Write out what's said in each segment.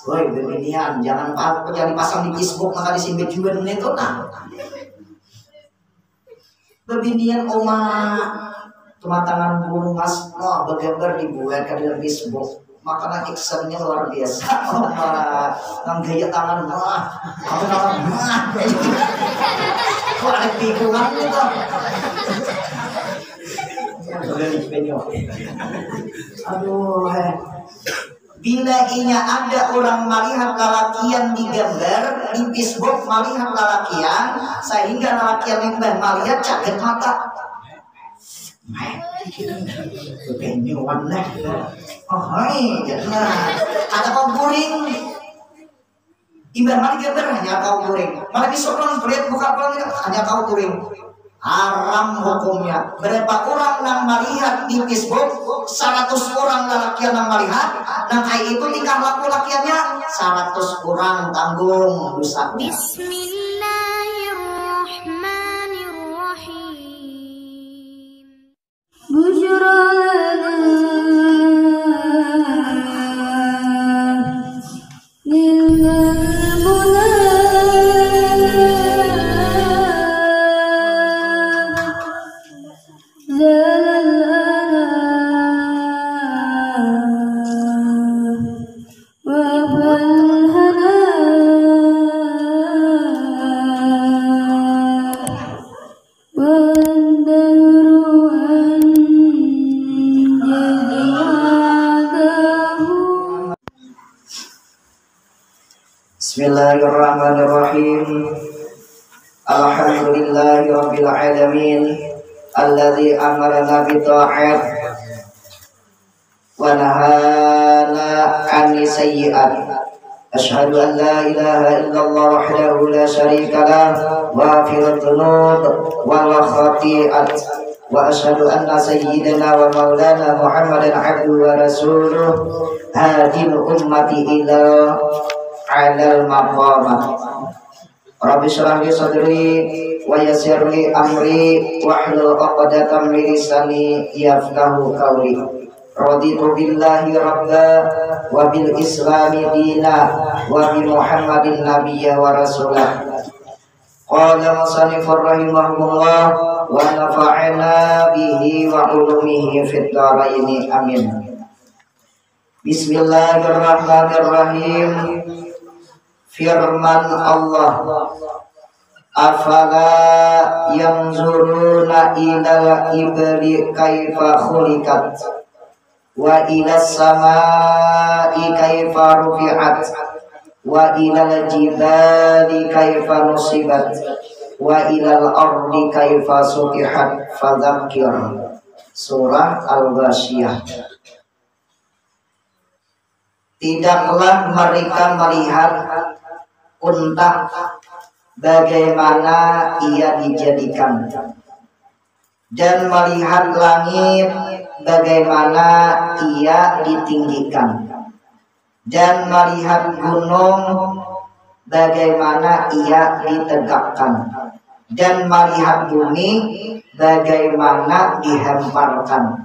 Woi, bebinian, jangan dipasang di Facebook maka disimbit juga itu nah. Bebinian oma cuma tangan burung mas, oh begambar dibuat ke dalam Facebook. Makanan iksannya luar biasa. Oma nang gaya tangan wah, aku tangan wah. Kok ada tikungan itu? Aduh, bila inya ada orang melihat lalakian di gambar di Facebook melihat lalakian sehingga lalakian yang melihat caket mata. Kenyuan lah. Oh hai, ada kau guring. Ibarat mali gambar hanya kau guring. Malah disorong pelit buka pelit hanya kau guring. Haram hukumnya. Berapa orang yang melihat di Facebook 100 orang lelakian yang melihat dan kayak itu tingkah laku lakiannya 100 orang tanggung dosa. Bismillahirrahmanirrahim. Busyra Bismillahirrahmanirrahim. Alhamdulillahi rabbil alamin alladzi amarna bi ta'at wa nahana 'ani sayyi'at. Asyhadu an la ilaha illallah wahdahu la syarika lah ghafirud dzunub wal khati'at wa asyhadu anna sayyidana wa maulana Muhammadan 'abduhu wa rasuluh hadil ummati ila alal maqamat. Rabbi shrah li sadri wa yassir li amri wahlul 'uqdatam min lisani yafqahu qawli. Raditu billahi rabba wa bil islami dina wa bi Muhammadin nabiyya wa rasulah. Qala musannifur rahimahullah wa nafa'ana bihi wa ulumihi fid dharain amin. Bismillahirrahmanirrahim. Firman Allah, afala yanzuruna ilal ibli kaifa khuliqat wa ilas samai kaifa rufi'at wa ilal jibali kaifa nusibat wa ilal ardi kaifa sutihat. Fadzakir. Surah Al-Ghasyiyah. Tidaklah mereka melihat unta bagaimana ia dijadikan dan melihat langit bagaimana ia ditinggikan dan melihat gunung bagaimana ia ditegakkan dan melihat bumi bagaimana dihemparkan.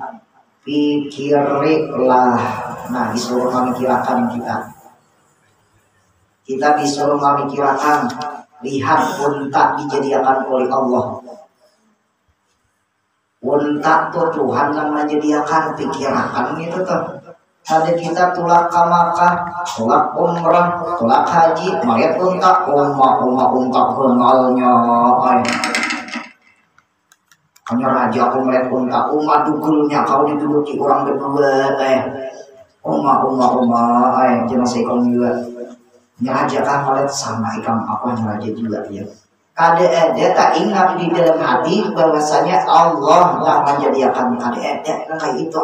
Pikirlah. Nah, disuruh memikirkan kita disuruh memikirkan. Lihat unta dijadikan oleh Allah. Unta tuh Tuhan yang menyediakan. Pikirkan gitu tuh. Ada kita tulak ke Makkah, tulak umrah, tulak haji, melihat unta, unta kenalnya. Hanya raja aku melihat unta, dugulnya kau diduduki orang berdua, jangan seikon juga. Raja kan melihat sama ikam aku hanya raja juga ya. Kada ada tak ingat di dalam hati bahwasanya Allah yang menyediakan. Kada ada kayak itu.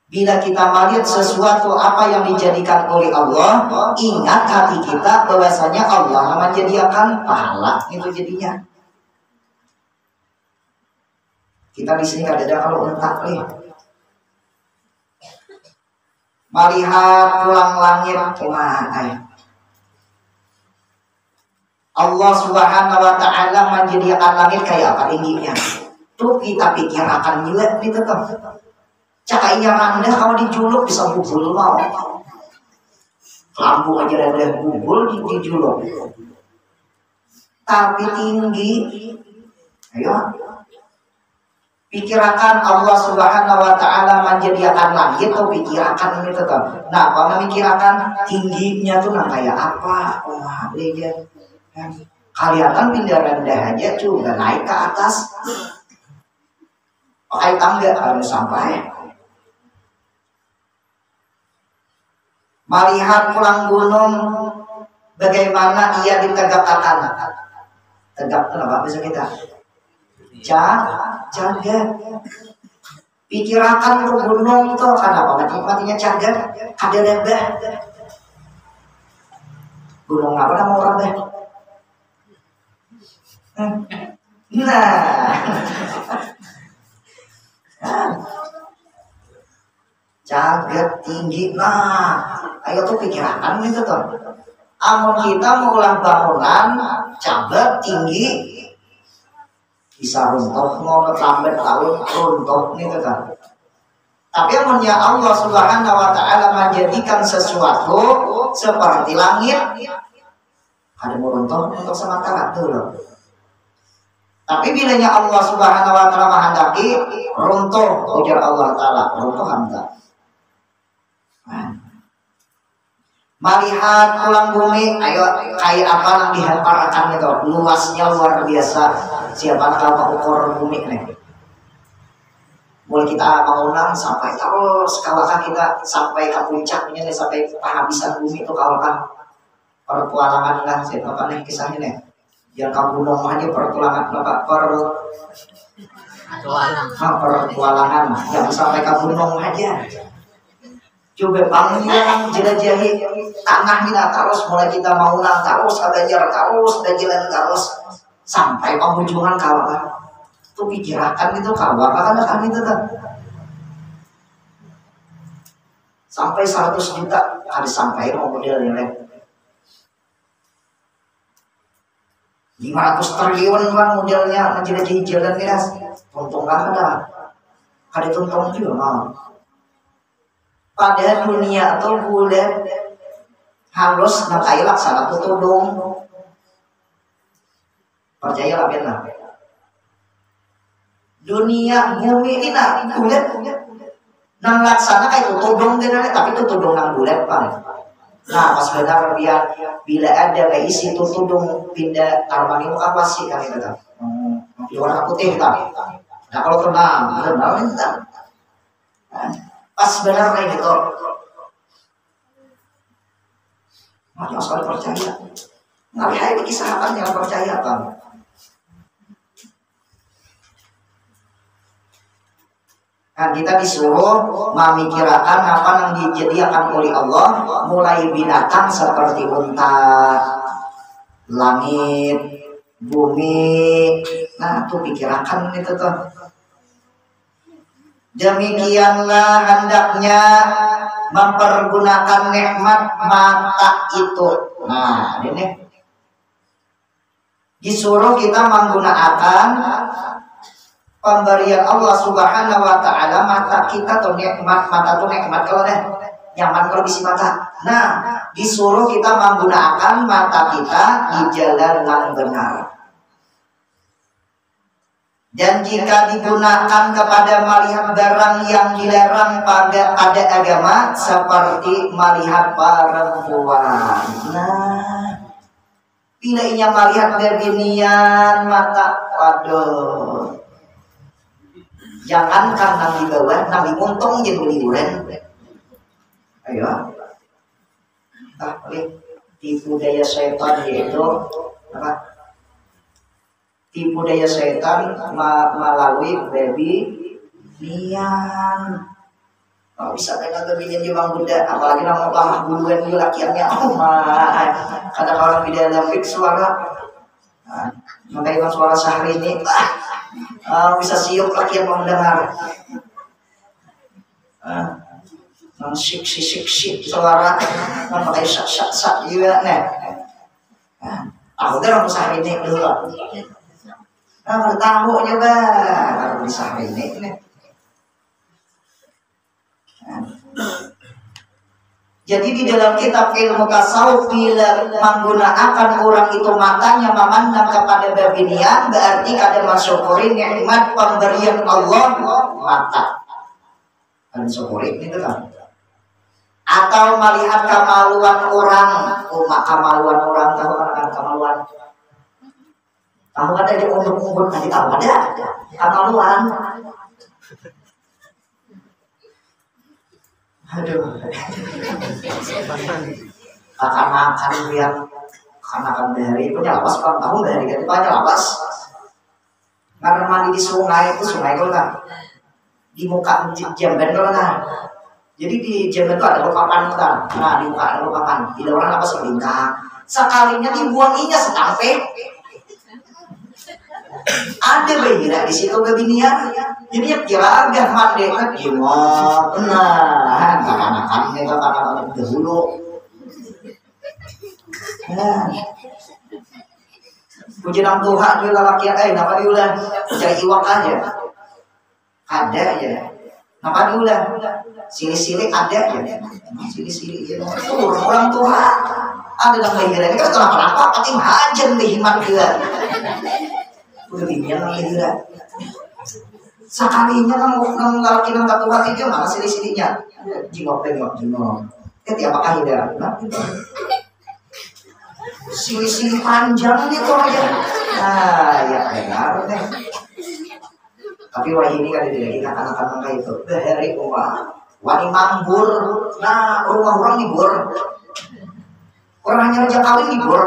Bila kita melihat sesuatu apa yang dijadikan oleh Allah, ingat hati kita bahwasanya Allah yang menyediakan pahala itu jadinya. Kita di sini kadang kalau entak nih, melihat pulang langit kemana? Allah Subhanahu wa Ta'ala menjadikan langit kayak apa tingginya? Tuh kita pikir akan nilai itu tuh. Cakainya rendah kalau dijuluk bisa bubul mau. lampu aja ada gugul di julok. Tapi tinggi, ayo pikirakan Allah Subhanahu wa Ta'ala menjadikan langit tuh, pikirakan ini tetap. Nah, kalau memikirakan tingginya tuh nah kayak apa? Wah, dia kelihatan pindah rendah aja juga naik ke atas. Pakai tangga harus sampai. Melihat pulang gunung, bagaimana ia ditegakkan. Tegak kenapa bisa kita? Jaga. Pikirakan tuh gunung tuh kenapa matinya cagar, ada rebah. Gunung apa nama orang deh? Nah. Jagat tinggi. Nah, ayo tuh pikirakan gitu tuh. Amun kita mau ulang bangunan jagat tinggi bisa runtuh, mau lambat tahun runtuh gitu kan. Tapi amunnya Allah Subhanahu wa Ta'ala menjadikan sesuatu seperti langit, ada mau runtuh untuk sementara dulu. Tapi bilanya Allah Subhanahu wa Ta'ala menghendaki runtuh, ujar Allah Ta'ala, runtuh hamzah. Melihat pulang bumi, ayo kayak apa yang dihamparkan itu, luasnya luar biasa. Siapa kalau ukur bumi nih? Mulai kita bangunan sampai terus kalahkah kita sampai ke puncaknya nih, sampai kehabisan bumi itu kalahkah pertualangan lah. Siapa apa nih kisahnya nih? Yang kamu gunung aja pertualangan pertualangan yang sampai ke gunung aja. Coba panjang jelajahi tanah kita terus, mulai kita mau terus belajar terus jalan terus sampai penghujungan kawakan. Tuh pikirakan itu kawakan kan itu kan. Sampai 100 juta harus sampai mau modelnya. 500 triliun kan modelnya menjelajahi jalan kita. Untung gak ada. Ada tuntung juga mau. Pada dunia tuh bulan harus nakai laksana tutudung. Percayalah benar. Dunia bumi ini nak bulan nang laksana kayak tutudung dia, tapi tutudung nang bulan pan. Nah pas benar biar bila ada kayak isi tutudung pindah armani muka pasti kan itu kan. Di warna putih kan. Nah kalau tenang, benar benar. Pas benar kayak gitu, makanya sekali percaya. Nggak lihat kisah kan jangan percaya kan. Kan kita disuruh memikirkan apa yang dijadikan oleh Allah, mulai binatang seperti unta, langit, bumi. Nah tuh pikirkan itu tuh. Demikianlah hendaknya mempergunakan nikmat mata itu. Nah, ini disuruh kita menggunakan pemberian Allah Subhanahu wa Ta'ala. Mata kita tuh nikmat, mata tuh nikmat kalau deh nyaman kalau bisi mata. Nah, disuruh kita menggunakan mata kita di jalan yang benar. Dan jika digunakan kepada melihat barang yang dilarang pada agama, seperti melihat perempuan. Nah, pilihnya melihat beginian mata, waduh. Jangan karena di bawah, nang untung jadi liuran. Ayo, tipu daya setan yaitu apa? Tipu daya setan melalui baby nian. Oh, bisa dengan baby di bang Buddha, apalagi nama lama buluan itu lakiannya. Oh my, kata orang beda lembik suara. Makanya suara sehari ini bisa siuk lakian mendengar. Sik suara, makanya sak juga nih. Aku udah orang sehari ini dulu. Nah, bertahu aja baru bisa ini. Jadi di dalam kitab ilmu tasawuf bila menggunakan orang itu matanya memandang kepada babinian, berarti ada mensyukuri nikmat pemberian Allah mata. Dan syukuri itu kan. Atau melihat kemaluan orang, kemaluan orang, tahu kan kemaluan? Tahu ada di umput-umput tadi, tahu ada kemaluan. Aduh, akan yang akan dari itu lawas kan tahu dari itu banyak lawas. Karena mandi di sungai itu kan di muka jamban kan. Jadi di jamban itu ada lupakan kan. Nah di muka ada lupakan. Di orang apa sebintang. Sekalinya dibuanginya setampe. Ada bayinya di situ babinian. Jadi ya kira agak mandi kan gimana? Nah, anak-anak dahulu. Puji nang Tuhan juga laki napa diulah cari iwak aja. Ada ya. Napa diulah sili-sili ada ya. Sili-sili ya. Orang Tuhan. Ada yang bayinya kan kenapa-napa pating hajan dihimat dia. Udah bingung lagi sekalinya nang lalaki nang katuhan itu mana sili-silinya jingok. Tiap kali dia sili-sili panjang itu aja. Nah ya benar deh. Tapi wah ini kan tidak kita anak-anak kayak itu dari rumah wani mambur. Nah rumah orang dibur. Orang hanya raja kawin dibur.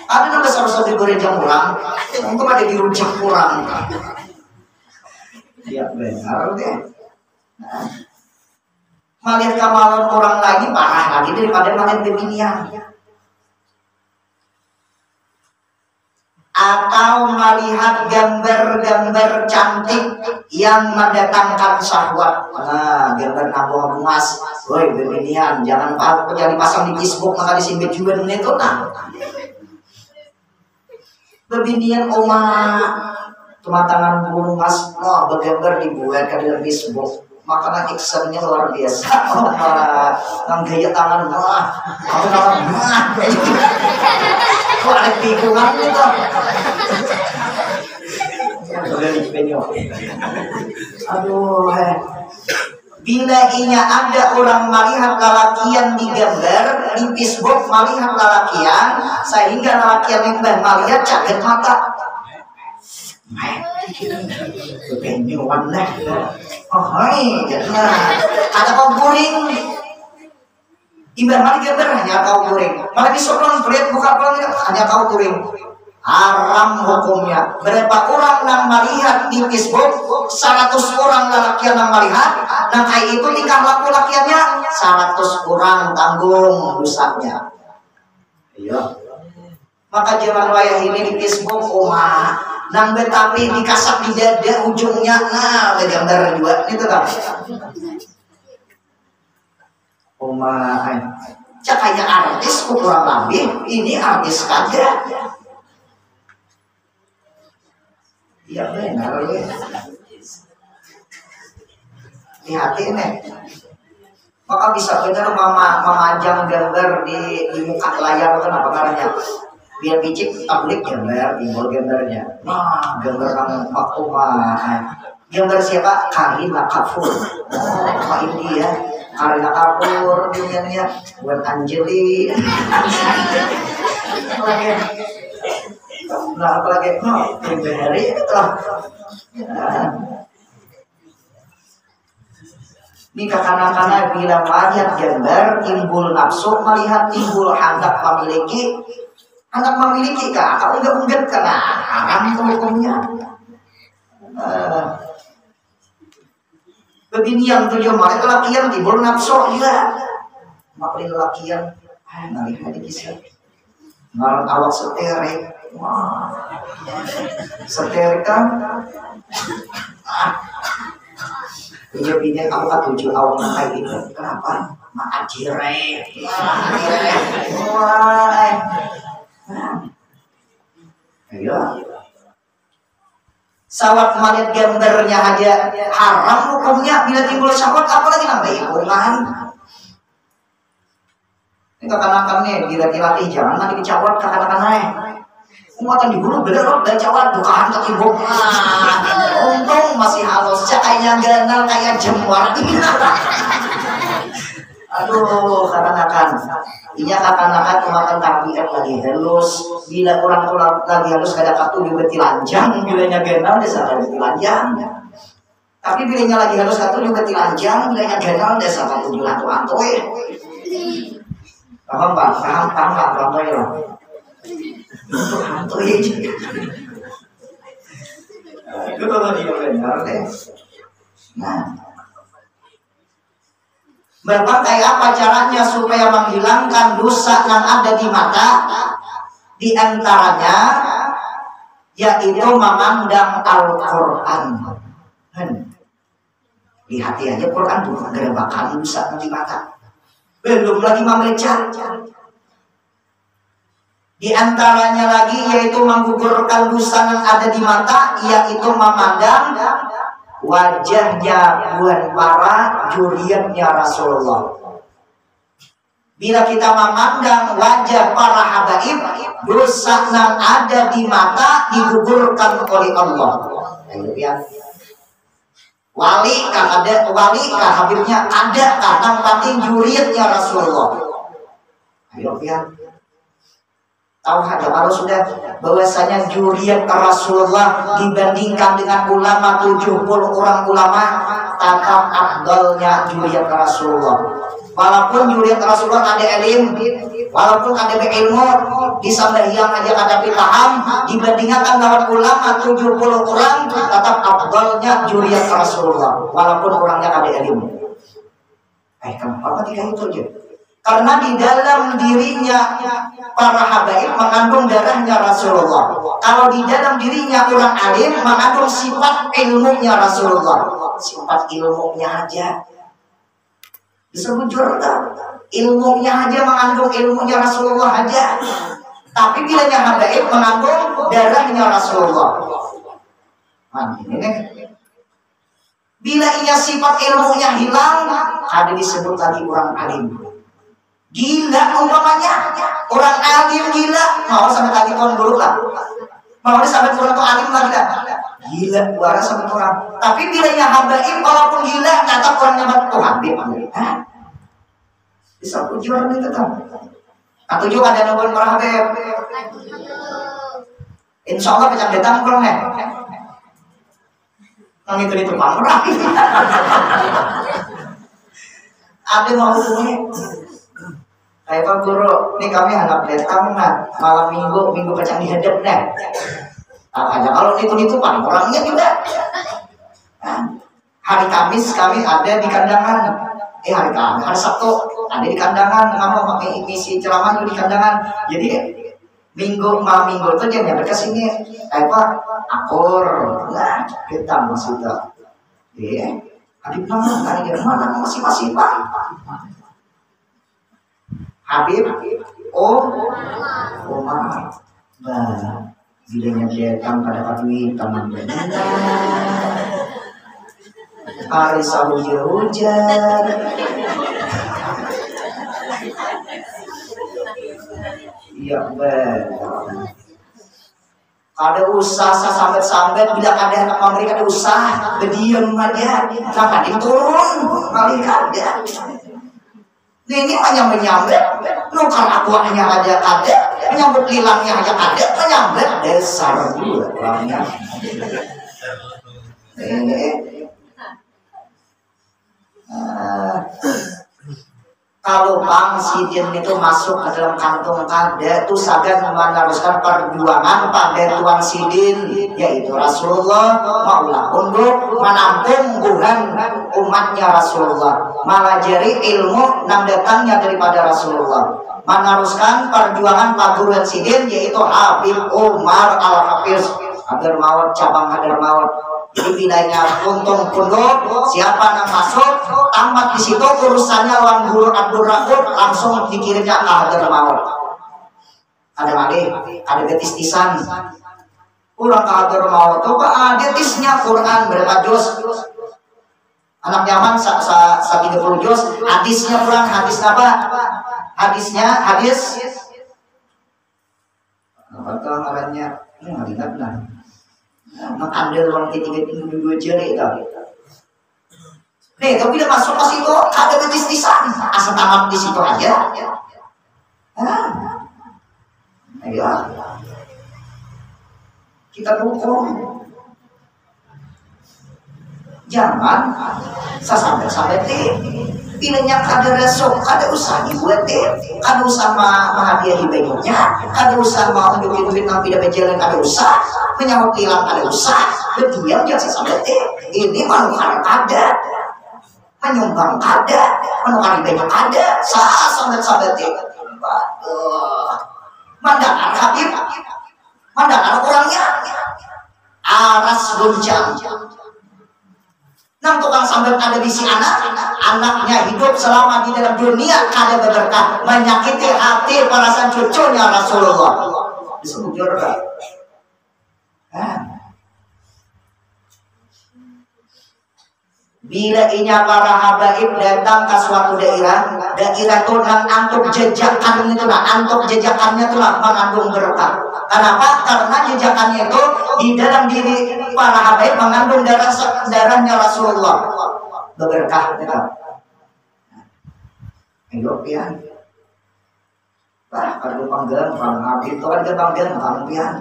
Ada yang besar-besar digoreng jam kurang, untuk ada dirujak kurang. Ya benar deh. Nah, melihat kemaluan orang lagi parah lagi daripada melihat babinian. Atau melihat gambar-gambar cantik yang mendatangkan syahwat. Nah, gambar nabung emas, woi babinian, jangan dipasang di Facebook maka disimpan juga itu. Nah, babinian oma cuma tangan burung mas, bergambar dibuat ke dalam Facebook, makanan actionnya luar biasa. Nang gaya tangan aku tangan kok ada tikungan itu. Aduh, bila inya ada orang melihat lalakian di gambar di Facebook, melihat lalakian sehingga lalakian yang melihat caget mata. Kepenyuan lah. Oh hai, ada kau guring. Imbang mali gambar hanya kau guring. Malah disuruh lihat buka pelan hanya kau guring. Haram hukumnya. Berapa orang yang melihat di Facebook 100 orang lelakian yang melihat, dan itu tingkah laku lakiannya 100 orang tanggung dosanya. Iya. Maka zaman wayah ini di Facebook nang betapi dikasap di dada ujungnya, nah gambar juga itu kan. Cakanya artis kurang lebih ini artis kagak. Iya benar ya. Hati-hati nih. Maka bisa benar memajang gambar di muka layar kan apa caranya? Biar picik tablik gambar, timbul gambarnya. Nah, gambar kamu gambar siapa? Kareena Kapoor. Oh, ini ya. Kareena Kapoor dunianya buat Anjeli. Nah, apalagi dari itu. Ini kanak-kanak bila melihat gambar timbul nafsu, melihat timbul hendak memiliki kah? Kalau enggak kena haram itu hukumnya. Begini yang tujuh mereka lakian timbul nafsu juga. Maklin lakian, melihat di kisah. Ngarang awak seterik. Seterik kan? Iya kamu kan tujuh awak kayak gitu. Kenapa? Makan cirek. Ayo. Sawat melihat gambarnya aja haram hukumnya bila timbul syahwat, apalagi nambah hikungan. Kakanakan nih dilatih jangan nanti dicawat kakanakan naik. Muatan di bulu bener dan cawat bukan kaki bok. Untung masih halus, cakainya ganal kayak jemur. Aduh, kakanakan. Iya kakanakan kemakan tabiat lagi halus. Bila orang tua lagi halus kada kartu juga tilanjang. Bilanya ganal desa kada tilanjang. Tapi bilanya lagi halus kartu juga tilanjang. Bilanya ganal desa kada dilantu-lantu. Paham Pak? Paham Pak? Lantu ya. Lantu ya. Itu kalau dia benar deh. Nah, Bapak kayak apa caranya supaya menghilangkan dosa yang ada di mata? Di antaranya yaitu memandang Al-Quran. Lihat aja Quran bukan gerebakan dosa di mata. Belum lagi membaca. Di antaranya lagi yaitu menggugurkan dosa yang ada di mata, yaitu memandang wajahnya buat para juriatnya Rasulullah. Bila kita memandang wajah para habaib, dosa yang ada di mata digugurkan oleh Allah. Lihat. Wali kan ada, wali kan habibnya ada, kadang pating juriatnya Rasulullah. Ayo lihat. Tahu ada kalau sudah bahwasanya juriat Rasulullah dibandingkan dengan ulama 70 orang ulama, tetap afdalnya juriat Rasulullah. Walaupun juriat Rasulullah ada ilmu, walaupun ada ilmu, di sambahyang aja ada paham, dibandingkan dengan ulama 70 orang, tetap afdalnya juriat Rasulullah. Walaupun orangnya ada ilmu. Kenapa tiga itu aja? Karena di dalam dirinya para habaib mengandung darahnya Rasulullah. Kalau di dalam dirinya orang alim mengandung sifat ilmunya Rasulullah. Sifat ilmunya aja. Disebut jurda. Ilmunya aja mengandung ilmunya Rasulullah aja. Tapi bilanya habaib mengandung darahnya Rasulullah. Ini. Bila ia sifat ilmunya hilang, ada disebut lagi orang alim. Gila umpamanya orang alim gila mau sampai tadi tahun dulu lah, mau sampai orang tuh alim lagi dah gila waras sampai orang. Tapi bila yang habaib walaupun gila kata orangnya betul habib bisa tujuan itu tetap atau juga ada nombor para habib. Insya Allah pecah datang kurang nang itu pamrah ada mau punya. Kayak Pak Guru, ini kami anak datang malam minggu kacang dihadap ada kalau itu Pak, orangnya juga. Hari Kamis kami ada di kandangan. Hari Sabtu ada di kandangan, mau misi ceramah di kandangan. Jadi malam minggu itu dia nyampe ke sini. Kayak Pak, akur, kita maksudnya. Habib nama kali dari mana masih Pak. Habib Omar bilanya datang pada pagi taman benar hari hujan iya benar ada usaha sambat bila ada anak memberikan usaha berdiam aja sampai turun kali kada. Ini hanya menyambet, nukar akuanya aja ada, menyambut lilangnya aja ada, menyambet dasar dulu orangnya. Kalau Bang Sidin itu masuk ke dalam kantong kada itu sagan meneruskan perjuangan pada Tuan Sidin yaitu Rasulullah maulah untuk menampung Tuhan umatnya Rasulullah melajari ilmu yang datangnya daripada Rasulullah meneruskan perjuangan Pak Guru Sidin yaitu Habib Umar Al-Hafiz Hadramaut cabang Hadramaut. Jadi pindahnya untung punduk siapa yang masuk tamat di situ urusannya lawan Guru Abdul Rahman langsung dikirimnya ke Hadramaut. Ada lagi ada getis-tisan kurang ke Hadramaut tuh ada tisnya Quran berapa juz anak zaman 30 juz hadisnya kurang hadis apa hadis apa tuh ngarannya ingat nah makandel orang ketiga dua jari itu nih tapi dia masuk pas itu ada betis-tisan asal tamat di situ aja ayo kita dukung jangan sampai pilihnya kada resok, kada usah dibuat kada usah menghadiahi bajunya, kada usah mau unjukin duit nabi dapat jalan, kada usah menyambut hilang, kada usah berdiam jangan sampai ini manukar kada menyumbang kada manukar baju kada sampai mandangan Habib mandangan orangnya aras goncang. Nang tukang sambal ada di si anaknya hidup selama di dalam dunia kada berberkah menyakiti hati perasaan cucunya Rasulullah disebut jorok. Bila inya para habaib datang ke suatu daerah itu antuk jejakan itu antuk jejakannya itu mengandung berkah. Kenapa? Karena jejakannya itu di dalam diri para habaib mengandung darahnya Rasulullah berkah. Hidup pian. Kalau panggilan orang habib itu kan panggilan orang pian.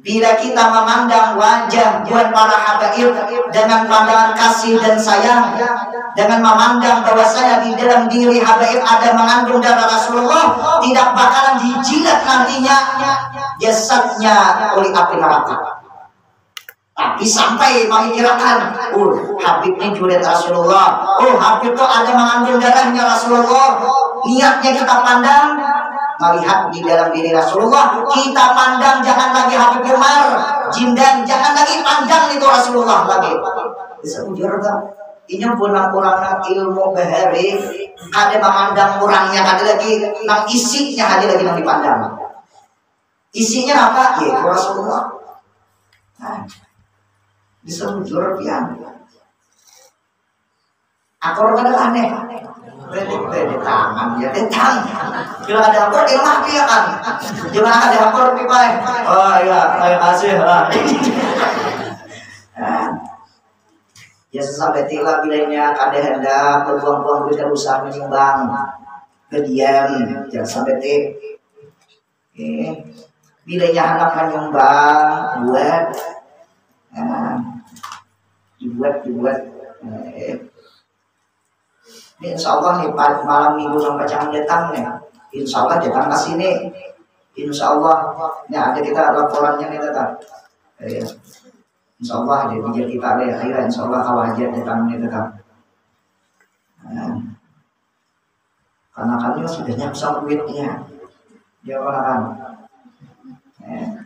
Bila kita memandang wajah buat para habaib dengan pandangan kasih dan sayang, dengan memandang bahwasanya di dalam diri habaib ada mengandung darah Rasulullah, tidak bakalan dijilat nantinya jasadnya oleh api neraka. Tapi sampai memikirkan, Habib ini juret Rasulullah, Habib itu ada mengandung darahnya Rasulullah, niatnya kita pandang. Melihat di dalam diri Rasulullah, kita pandang jangan lagi Habib Umar, Jindan, jangan lagi pandang itu Rasulullah lagi. Bisa ujur kan? Ini kurang-kurang ilmu bahari, ada memandang orangnya, ada lagi nang isinya, ada lagi nang dipandang. Isinya apa? Yaitu Rasulullah. Bisa ujur pian. Akor kada aneh. Bede tangan ya, kalau ada akor di rumah dia kan, jangan ada akor di baik. Oh iya, terima kasih. Ya sesampai tila bilanya kada hendak berbuang-buang duit usaha menyumbang, berdiam, jangan sampai bilanya anak menyumbang, dibuat. Insya Allah nih malam minggu sampai jangan datang nih. Insya Allah datang ke sini. Insya Allah. Ya ada kita laporannya nih tetap. Insya Allah ada bijak kita ada. Insya Allah kalau hajat datang nih tetap. Karena kami sudah nyamsam duitnya. Dia orang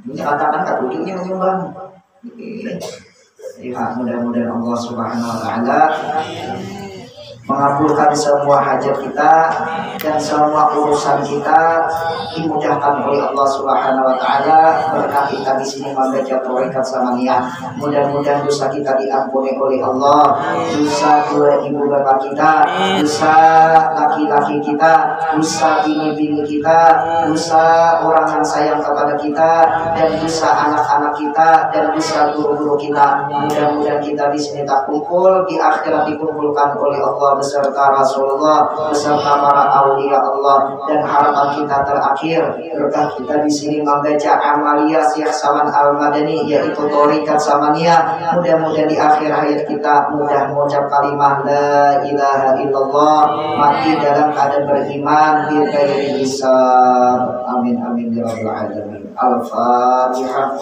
ini katakan kaduduknya menyumbang. Ya mudah-mudahan Allah Subhanahu Wa Taala mengabulkan semua hajat kita dan semua urusan kita dimudahkan oleh Allah Subhanahu Wa Taala. Berkat kita di sini membaca tarekat samaniyah, mudah-mudahan dosa kita diampuni oleh Allah, dosa dua ibu bapak kita, dosa laki-laki kita, dosa bini-bini kita, dosa orang yang sayang kepada kita, dan dosa anak-anak kita, dan dosa guru-guru kita. Mudah-mudahan kita di sini tak kumpul, di akhirat dikumpulkan oleh Allah beserta Rasulullah, beserta para aulia Allah, dan harapan kita terakhir berkah kita di sini membaca amalia Syekh Saman Al-Madani, yaitu tarekat samaniyah. Mudah-mudahan di akhir hayat kita mudah mengucap kalimat la ilaha illallah, mati dalam keadaan beriman bil ghairi hisab. Amin amin ya rabbal alamin. Al-Fatihah.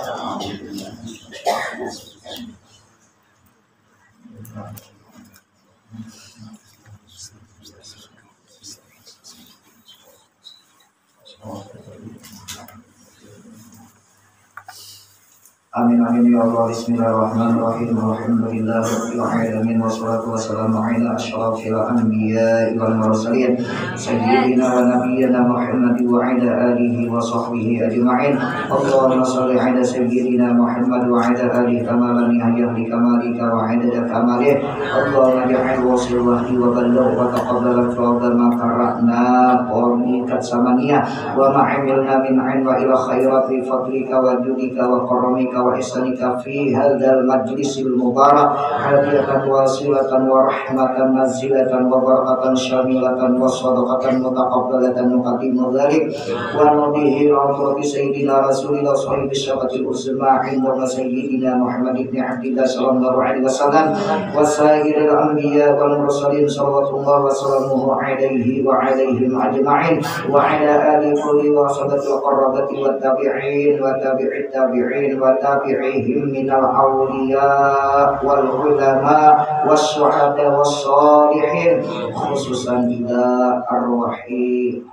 Amin amin ya Allah. Bismillahirrahmanirrahim. Alhamdulillahirabbil alamin wassalatu wassalamu ala asyrafil anbiya'i wal mursalin sayyidina wa nabiyyina Muhammad wa ala alihi wa sahbihi ajma'in. Allahumma shalli ala sayyidina Muhammad wa ala alihi kama la nihayah li kamalika wa adada kamalih. Allahumma ja'al wasilwahdi wa balagh wa taqabbal fawda ma qara'na wa mikat samaniya wa ma'amilna min 'in wa ila khairati fadlika wa judika wa karamika wa ihsanika fi hadzal majlisil mubarak hadiyatan wasilatan wa rahmatan nazilatan wa barakatan syamilatan wa sadaqatan mutaqabbalatan muqaddimu dzalik wa nubihi ra'ati sayyidina rasulillah sahibi syafatil uzma'in wa sayyidina Muhammad ibn Abdillah sallallahu alaihi wasallam wa sayyidil anbiya wal mursalin sallallahu wa sallamuhu alaihi wa alaihim ajma'in wa ala ali kulli wa sadatul qarabati wa tabi'in wa tabi'it tabi'in wa tabi'ihim minal awliya wal ulama was-syuhada was-shalihin khususan ila arwahi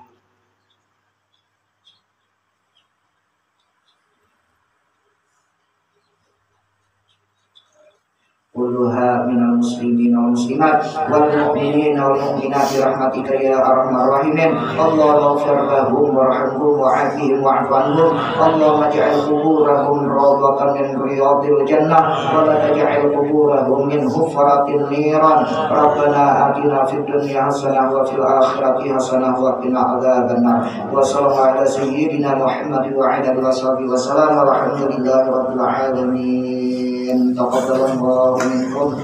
kulluha minal muslimin wal muslimat wal mu'minin wal mu'minat birahmatika ya arhamar rahimin. Allahumma ighfir lahum warhamhum wa'afihim wa'fu anhum. Allahumma ij'al quburahum rawdatan min riyadil jannah wa la taj'al quburahum min hufratin niran. Rabbana atina fid dunya hasanah wa fil akhirati hasanah wa qina adzabannar. Wa sallallahu ala sayyidina Muhammad wa ala alihi wa sallam walhamdulillahi rabbil alamin. Taqabbalallahu minkum.